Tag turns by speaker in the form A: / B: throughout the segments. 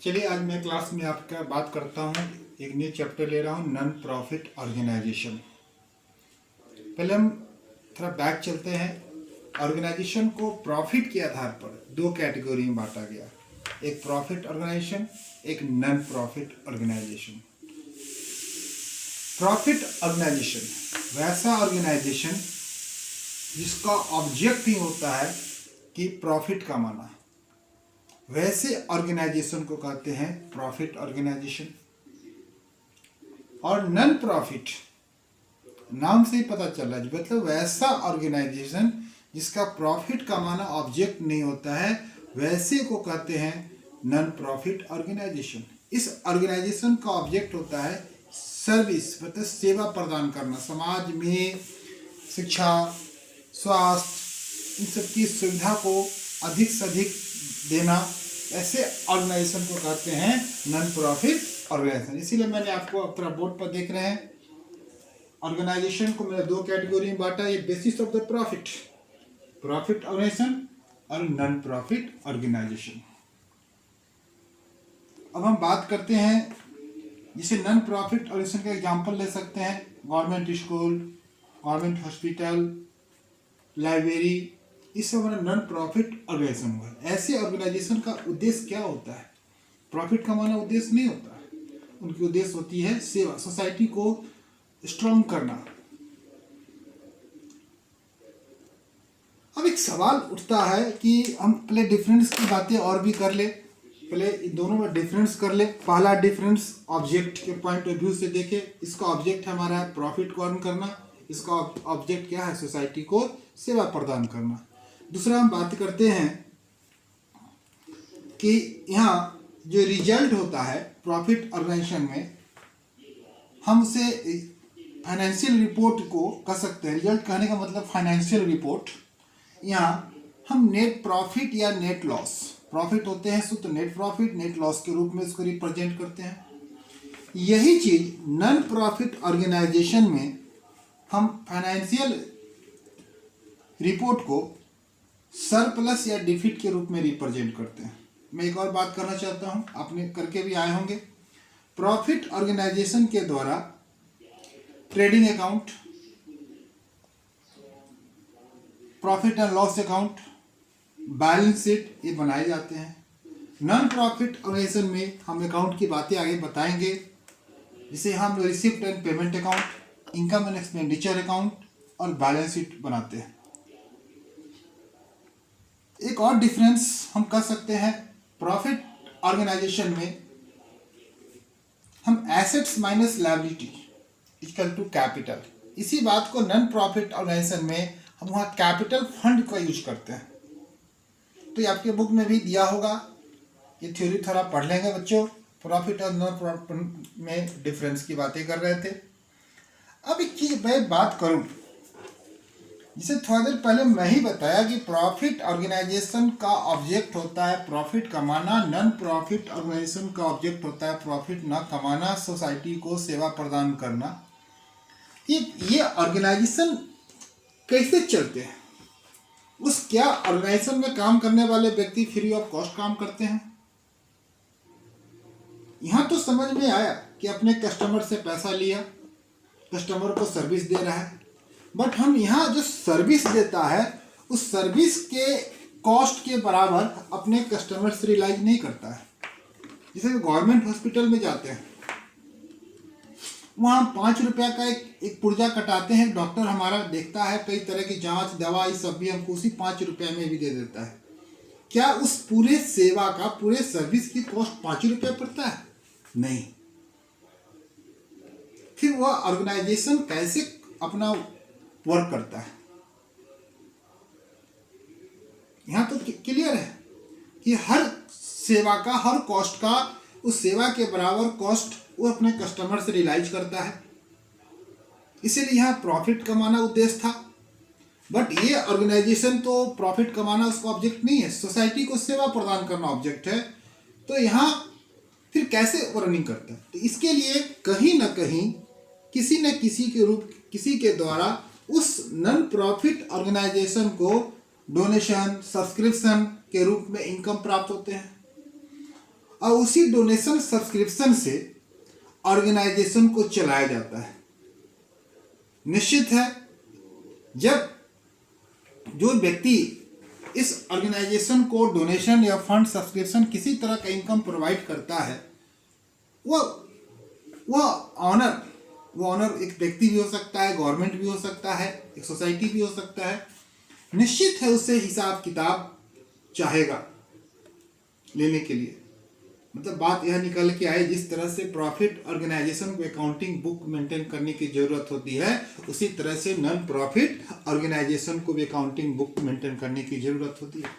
A: चलिए आज मैं क्लास में आपका बात करता हूँ। एक न्यू चैप्टर ले रहा हूँ, नॉन प्रॉफिट ऑर्गेनाइजेशन। पहले हम थोड़ा बैक चलते हैं। ऑर्गेनाइजेशन को प्रॉफिट के आधार पर दो कैटेगरी में बांटा गया, एक प्रॉफिट ऑर्गेनाइजेशन, एक non profit organisation. Profit organisation वैसा ऑर्गेनाइजेशन जिसका ऑब्जेक्ट ही होता है कि प्रॉफिट कमाना, वैसे ऑर्गेनाइजेशन को कहते हैं प्रॉफिट ऑर्गेनाइजेशन। और नॉन प्रॉफिट नाम से ही पता चल रहा है, मतलब वैसा ऑर्गेनाइजेशन जिसका प्रॉफिट कमाना ऑब्जेक्ट नहीं होता है, वैसे को कहते हैं नॉन प्रॉफिट ऑर्गेनाइजेशन। इस ऑर्गेनाइजेशन का ऑब्जेक्ट होता है सर्विस, मतलब सेवा प्रदान करना, समाज में शिक्षा, स्वास्थ्य, इन सब की सुविधा को अधिक से अधिक देना। ऐसे ऑर्गेनाइजेशन को कहते हैं नॉन प्रॉफिट ऑर्गेनाइजेशन। इसीलिए मैंने आपको अपना बोर्ड पर देख रहे हैं, ऑर्गेनाइजेशन को मैंने दो कैटेगरी में बांटा, ये basis of the profit, profit organisation और नॉन प्रॉफिट ऑर्गेनाइजेशन। अब हम बात करते हैं, जिसे नॉन प्रॉफिट ऑर्गेनाइजेशन का एग्जांपल ले सकते हैं government school, government hospital, library, इस सब हमारा नॉन प्रॉफिट ऑर्गेनाइजेशन हुआ। ऐसे ऑर्गेनाइजेशन का उद्देश्य क्या होता है? प्रॉफिट कमाना उद्देश्य नहीं होता है, उनकी उद्देश्य होती है सेवा, सोसाइटी को स्ट्रॉन्ग करना। अब एक सवाल उठता है कि हम पहले डिफरेंस की बातें और भी कर ले, पहले इन दोनों में डिफरेंस कर ले। पहला डिफरेंस ऑब्जेक्ट के पॉइंट ऑफ व्यू से देखें, इसका ऑब्जेक्ट हमारा है प्रॉफिट को अर्न करना, इसका ऑब्जेक्ट क्या है? सोसाइटी को सेवा प्रदान करना। दूसरा हम बात करते हैं कि यहाँ जो रिजल्ट होता है प्रॉफिट ऑर्गेनाइजेशन में, हम उसे फाइनेंशियल रिपोर्ट को कह सकते हैं। रिजल्ट कहने का मतलब फाइनेंशियल रिपोर्ट। यहाँ हम नेट प्रॉफिट या नेट लॉस, प्रॉफिट होते हैं शुद्ध नेट प्रॉफिट, नेट लॉस के रूप में इसको रिप्रेजेंट करते हैं। यही चीज नॉन प्रॉफिट ऑर्गेनाइजेशन में हम फाइनेंशियल रिपोर्ट को सरप्लस या डिफिट के रूप में रिप्रेजेंट करते हैं। मैं एक और बात करना चाहता हूं, आपने करके भी आए होंगे। प्रॉफिट ऑर्गेनाइजेशन के द्वारा trading account, profit and loss account, balance sheet ये बनाए जाते हैं। नॉन प्रॉफिट ऑर्गेनाइजेशन में हम अकाउंट की बातें आगे बताएंगे, जिसे हम receipt and payment account, income and expenditure account और बैलेंस शीट बनाते हैं। एक और डिफरेंस हम कर सकते हैं, प्रॉफिट ऑर्गेनाइजेशन में हम assets minus liability equal to capital, इसी बात को नॉन प्रॉफिट ऑर्गेनाइजेशन में हम वहाँ कैपिटल फंड का यूज करते हैं। तो ये आपके बुक में भी दिया होगा, ये थ्योरी थोड़ा पढ़ लेंगे बच्चों। प्रॉफिट और नॉन प्रॉफिट में डिफरेंस की बातें कर रहे थे। अब एक चीज मैं बात करूं, जिसे थोड़ा देर पहले मैं ही बताया कि प्रॉफिट ऑर्गेनाइजेशन का ऑब्जेक्ट होता है प्रॉफिट कमाना, नॉन प्रॉफिट ऑर्गेनाइजेशन का ऑब्जेक्ट होता है प्रॉफिट ना कमाना, सोसाइटी को सेवा प्रदान करना। ये ऑर्गेनाइजेशन कैसे चलते हैं? उस क्या ऑर्गेनाइजेशन में काम करने वाले व्यक्ति फ्री ऑफ कॉस्ट काम करते हैं? यहां तो समझ में आया कि अपने कस्टमर से पैसा लिया, कस्टमर को सर्विस दे रहा है, बट हम यहाँ जो सर्विस देता है उस सर्विस के कॉस्ट के बराबर अपने कस्टमर से रिलाइज नहीं करता है। जैसे गवर्नमेंट हॉस्पिटल में जाते हैं, वहाँ 5 रुपया का एक पुर्जा कटाते हैं, डॉक्टर हमारा देखता है, कई तरह की जांच दवाई सब भी हमको उसी 5 रुपये में भी दे देता है। क्या उस पूरे सेवा का, पूरे सर्विस की कॉस्ट 5 रुपये पड़ता है? नहीं। फिर वह ऑर्गेनाइजेशन कैसे अपना वर्क करता है? यहाँ तो क्लियर है कि हर सेवा का, हर कॉस्ट का, उस सेवा के बराबर कॉस्ट वो अपने कस्टमर से रिलाइज करता है। इसीलिए यहाँ प्रॉफिट कमाना उद्देश्य था। बट ये ऑर्गेनाइजेशन तो प्रॉफिट कमाना उसका ऑब्जेक्ट नहीं है, सोसाइटी को सेवा प्रदान करना ऑब्जेक्ट है। तो यहाँ फिर कैसे रनिंग करता है? तो इसके लिए कहीं ना कहीं किसी न किसी के द्वारा उस नॉन प्रॉफिट ऑर्गेनाइजेशन को डोनेशन, सब्सक्रिप्शन के रूप में इनकम प्राप्त होते हैं। और उसी डोनेशन सब्सक्रिप्शन से ऑर्गेनाइजेशन को चलाया जाता है। निश्चित है, जब जो व्यक्ति इस ऑर्गेनाइजेशन को डोनेशन या फंड सब्सक्रिप्शन किसी तरह का इनकम प्रोवाइड करता है, वो ऑनर एक व्यक्ति भी हो सकता है, गवर्नमेंट भी हो सकता है, एक सोसाइटी भी हो सकता है। निश्चित है उससे हिसाब किताब चाहेगा लेने के लिए। मतलब बात यह निकल के आए, जिस तरह से प्रॉफिट ऑर्गेनाइजेशन को अकाउंटिंग बुक मेंटेन करने की जरूरत होती है, उसी तरह से नॉन प्रॉफिट ऑर्गेनाइजेशन को भी अकाउंटिंग बुक मेंटेन करने की जरूरत होती है।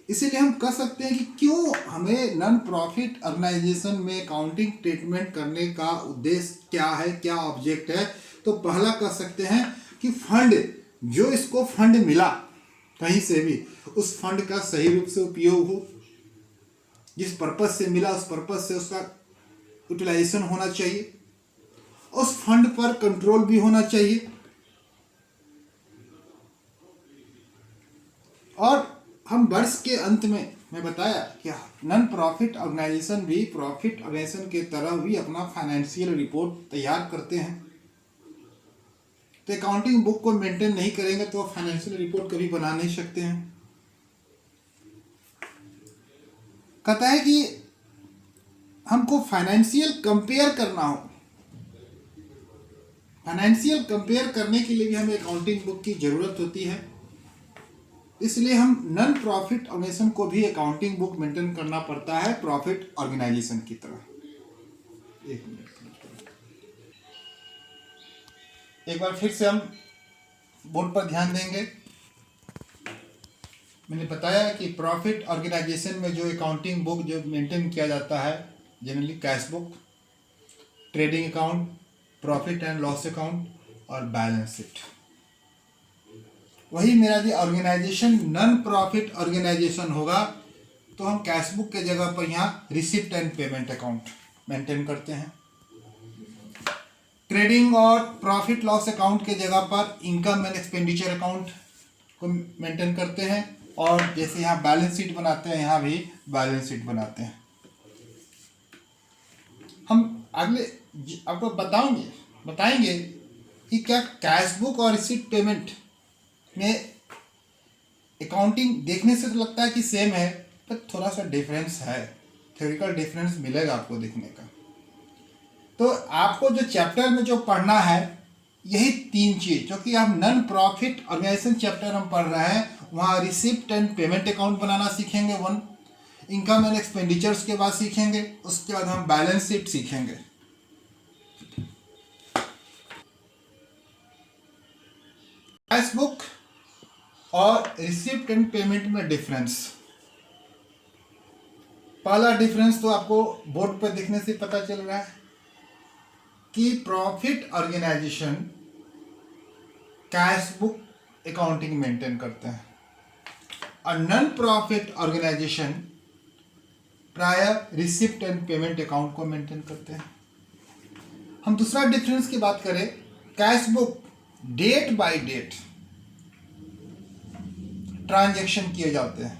A: इसीलिए हम कह सकते हैं कि क्यों हमें नॉन प्रॉफिट ऑर्गेनाइजेशन में अकाउंटिंग ट्रीटमेंट करने का उद्देश्य क्या है, क्या ऑब्जेक्ट है। तो पहला कह सकते हैं कि फंड, जो इसको फंड मिला कहीं से भी, उस फंड का सही रूप से उपयोग हो, जिस पर्पज से मिला उस पर्पज से उसका यूटिलाइजेशन होना चाहिए, उस फंड पर कंट्रोल भी होना चाहिए। और हम वर्ष के अंत में, मैं बताया कि नॉन प्रॉफिट ऑर्गेनाइजेशन भी प्रॉफिट ऑर्गेनाइजेशन के तरह भी अपना फाइनेंशियल रिपोर्ट तैयार करते हैं। तो अकाउंटिंग बुक को मेंटेन नहीं करेंगे तो फाइनेंशियल रिपोर्ट कभी बना नहीं सकते हैं। कहता है कि हमको फाइनेंशियल कंपेयर करना हो, फाइनेंशियल कंपेयर करने के लिए भी हमें अकाउंटिंग बुक की जरूरत होती है। इसलिए हम नॉन प्रॉफिट ऑर्गेनाइजेशन को भी अकाउंटिंग बुक मेंटेन करना पड़ता है प्रॉफिट ऑर्गेनाइजेशन की तरह। एक बार फिर से हम बोर्ड पर ध्यान देंगे। मैंने बताया कि प्रॉफिट ऑर्गेनाइजेशन में जो अकाउंटिंग बुक जो मेंटेन किया जाता है, generally cash book, trading account, profit and loss account और बैलेंस शीट। वही मेरा यदि ऑर्गेनाइजेशन नॉन प्रॉफिट ऑर्गेनाइजेशन होगा तो हम कैश बुक के जगह पर यहाँ receipt and payment account maintain करते हैं। ट्रेडिंग और प्रॉफिट लॉस अकाउंट के जगह पर इनकम एंड एक्सपेंडिचर अकाउंट को मेंटेन करते हैं। और जैसे यहाँ बैलेंस शीट बनाते हैं, यहाँ भी बैलेंस शीट बनाते हैं। हम अगले आपको बताएंगे कि क्या कैश बुक और रिसिप्ट पेमेंट में अकाउंटिंग देखने से तो लगता है कि सेम है, पर थोड़ा सा डिफरेंस है, थ्योरिटिकल डिफरेंस मिलेगा आपको देखने का। तो आपको जो चैप्टर में जो पढ़ना है, यही तीन चीज, जो कि हम नॉन प्रॉफिट ऑर्गेनाइजेशन चैप्टर हम पढ़ रहे हैं, वहाँ रिसिप्ट एंड पेमेंट अकाउंट बनाना सीखेंगे, वन इनकम एंड एक्सपेंडिचर्स के बाद सीखेंगे, उसके बाद हम बैलेंस शीट सीखेंगे। कैश बुक और रिसिप्ट एंड पेमेंट में डिफरेंस, पहला डिफरेंस तो आपको बोर्ड पर देखने से पता चल रहा है कि profit organisation cash book accounting maintain करते हैं और non profit organisation prior receipt and payment account को मेंटेन करते हैं। हम दूसरा डिफरेंस की बात करें, cash book date by date transaction किए जाते हैं,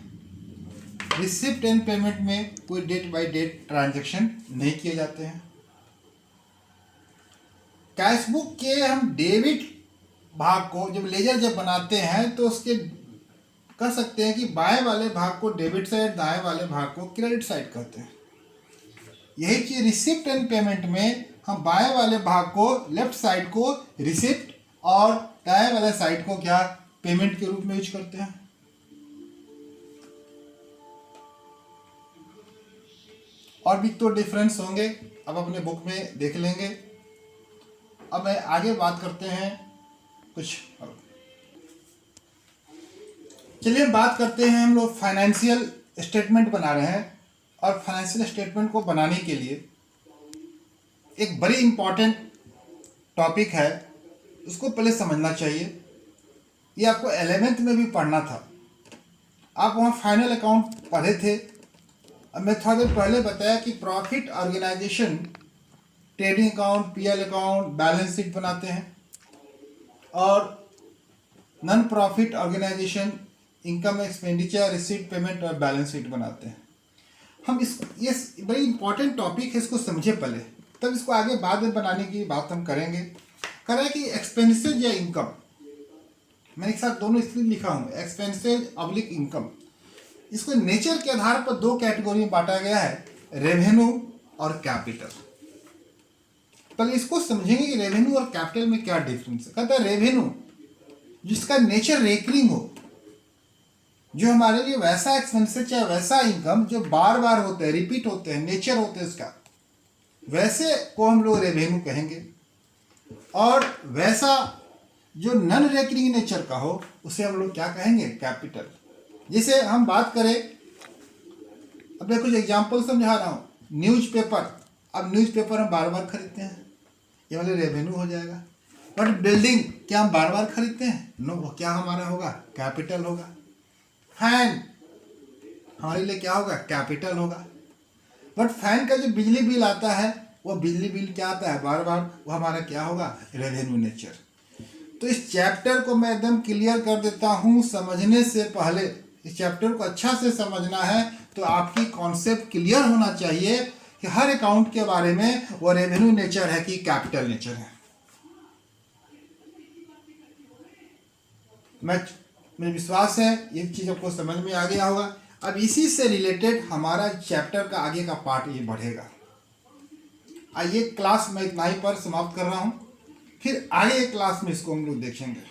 A: रिसिप्ट एंड पेमेंट में कोई डेट बाय डेट ट्रांजैक्शन नहीं किए जाते हैं। कैश बुक के हम डेबिट भाग को जब बनाते हैं तो उसके कह सकते हैं कि बाएं वाले भाग को डेबिट साइड, दाएं वाले भाग को क्रेडिट साइड कहते हैं। यही चीज रिसिप्ट एंड पेमेंट में हम बाएं वाले भाग को, लेफ्ट साइड को रिसिप्ट और दाएं वाले साइड को क्या पेमेंट के रूप में यूज करते हैं। और भी तो डिफरेंस होंगे, अब अपने बुक में देख लेंगे। अब मैं आगे बात करते हैं कुछ, चलिए बात करते हैं। हम लोग फाइनेंशियल स्टेटमेंट बना रहे हैं और फाइनेंशियल स्टेटमेंट को बनाने के लिए एक बड़ी इंपॉर्टेंट टॉपिक है, उसको पहले समझना चाहिए। ये आपको 11th में भी पढ़ना था, आप वहाँ फाइनल अकाउंट पढ़े थे। अब मैं थोड़ा देर पहले बताया कि profit organisation trading account, PL account, balance sheet बनाते हैं और non profit organisation income expenditure, receipt payment और बैलेंस शीट बनाते हैं। हम इस ये बड़ी इंपॉर्टेंट टॉपिक है, इसको समझे पहले, तब इसको आगे बाद में बनाने की बात हम करेंगे। कह रहा है कि एक्सपेंसेज या इनकम, मैंने एक साथ दोनों इसलिए लिखा हूँ, एक्सपेंसेज ऑब्लिक इनकम। इसको नेचर के आधार पर दो कैटेगरी में बांटा गया है, रेवेन्यू और कैपिटल। पहले इसको समझेंगे कि रेवेन्यू और कैपिटल में क्या डिफरेंस है। कहता है रेवेन्यू जिसका नेचर रेकरिंग हो, जो हमारे लिए वैसा एक्सपेंसेस चाहे वैसा इनकम जो बार बार होते हैं, रिपीट होते हैं, नेचर होते हैं उसका, वैसे को हम लोग रेवेन्यू कहेंगे। और वैसा जो नॉन रेकरिंग नेचर का हो उसे हम लोग क्या कहेंगे, कैपिटल। जैसे हम बात करें, अब मैं कुछ एग्जांपल समझा रहा हूँ। न्यूज़पेपर, अब न्यूज़पेपर हम बार बार खरीदते हैं, ये वाले रेवेन्यू हो जाएगा। बट बिल्डिंग क्या हम बार बार खरीदते हैं? नो, वो क्या हमारा होगा, कैपिटल होगा। फैन हमारे लिए क्या होगा, कैपिटल होगा। बट फैन का जो बिजली बिल आता है, वो बिजली बिल क्या आता है बार बार, वो हमारा क्या होगा, रेवेन्यू नेचर। तो इस चैप्टर को मैं एकदम क्लियर कर देता हूँ। समझने से पहले इस चैप्टर को अच्छा से समझना है, तो आपकी कॉन्सेप्ट क्लियर होना चाहिए कि हर अकाउंट के बारे में वो रेवेन्यू नेचर है कि कैपिटल नेचर है। मुझे विश्वास है ये चीज़ आपको समझ में आ गया होगा। अब इसी से रिलेटेड हमारा चैप्टर का आगे का पार्ट ये बढ़ेगा। आइए क्लास में इतना ही पर समाप्त कर रहा हूँ, फिर आगे क्लास में इसको हम लोग देखेंगे।